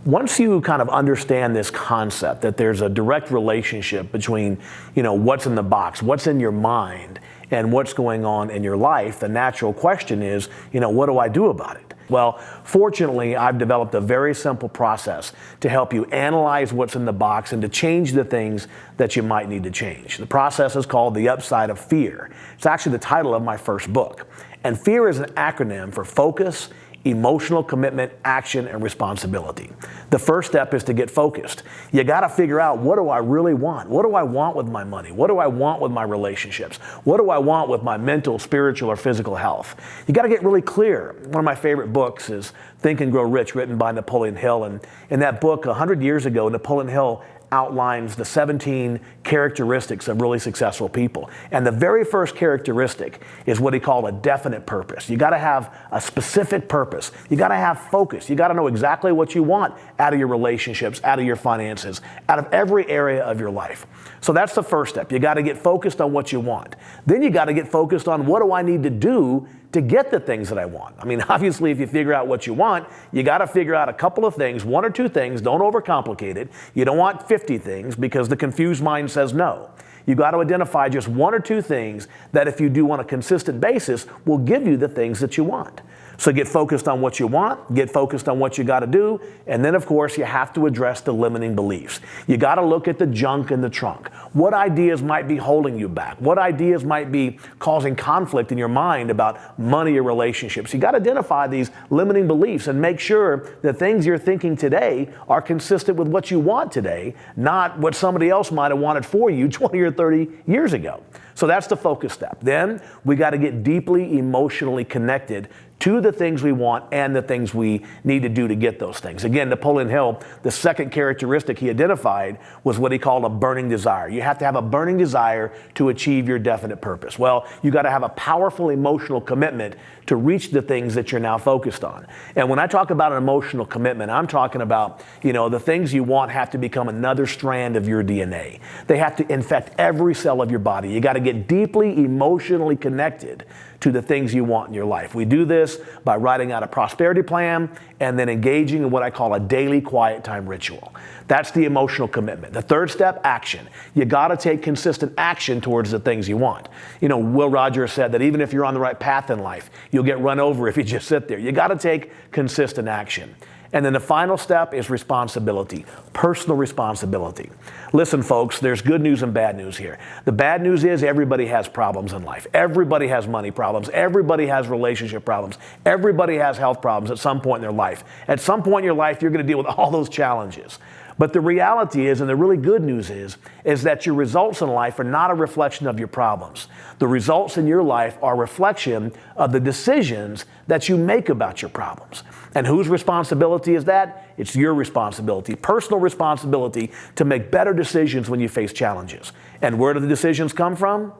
Once you kind of understand this concept that there's a direct relationship between, what's in the box, what's in your mind, and what's going on in your life, the natural question is, what do I do about it? Well, fortunately, I've developed a very simple process to help you analyze what's in the box and to change the things that you might need to change. The process is called The Upside of Fear. It's actually the title of my first book. And fear is an acronym for focus, emotional commitment, action, and responsibility. The first step is to get focused. You got to figure out, what do I really want? What do I want with my money? What do I want with my relationships? What do I want with my mental, spiritual, or physical health? You got to get really clear. One of my favorite books is Think and Grow Rich, written by Napoleon Hill. And in that book, 100 years ago, Napoleon Hill outlines the 17 characteristics of really successful people. And the very first characteristic is what he called a definite purpose. You got to have a specific purpose. You got to have focus. You got to know exactly what you want out of your relationships, out of your finances, out of every area of your life. So that's the first step. You got to get focused on what you want. Then you got to get focused on, what do I need to do to get the things that I want? I mean, obviously, if you figure out what you want, you got to figure out a couple of things, one or two things. Don't overcomplicate it. You don't want 50 things, because the confused mind says no. You got to identify just one or two things that, if you do on a consistent basis, will give you the things that you want. So get focused on what you want, get focused on what you got to do, and then, of course, you have to address the limiting beliefs. You got to look at the junk in the trunk. What ideas might be holding you back? What ideas might be causing conflict in your mind about money or relationships? You got to identify these limiting beliefs and make sure that things you're thinking today are consistent with what you want today, not what somebody else might have wanted for you 20 or 30 years ago. So that's the focus step. Then we got to get deeply emotionally connected to the things we want and the things we need to do to get those things. Again, Napoleon Hill, the second characteristic he identified was what he called a burning desire. You have to have a burning desire to achieve your definite purpose. Well, you got to have a powerful emotional commitment to reach the things that you're now focused on. And when I talk about an emotional commitment, I'm talking about, the things you want have to become another strand of your DNA. They have to infect every cell of your body. You got to get deeply emotionally connected to the things you want in your life. We do this by writing out a prosperity plan and then engaging in what I call a daily quiet time ritual. That's the emotional commitment. The third step, action. You got to take consistent action towards the things you want. Will Rogers said that even if you're on the right path in life, you'll get run over if you just sit there. You got to take consistent action. And then the final step is responsibility, personal responsibility. Listen, folks, there's good news and bad news here. The bad news is everybody has problems in life. Everybody has money problems. Everybody has relationship problems. Everybody has health problems at some point in their life. At some point in your life, you're going to deal with all those challenges. But the reality is, and the really good news is that your results in life are not a reflection of your problems. The results in your life are a reflection of the decisions that you make about your problems. And whose responsibility is that? It's your responsibility, personal responsibility to make better decisions when you face challenges. And where do the decisions come from?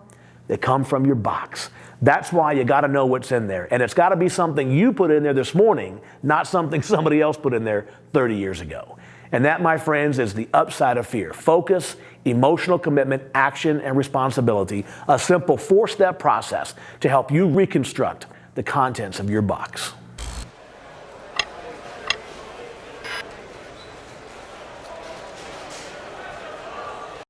They come from your box. That's why you got to know what's in there. And it's got to be something you put in there this morning, not something somebody else put in there 30 years ago. And that, my friends, is the upside of fear. Focus, emotional commitment, action, and responsibility. A simple 4-step process to help you reconstruct the contents of your box.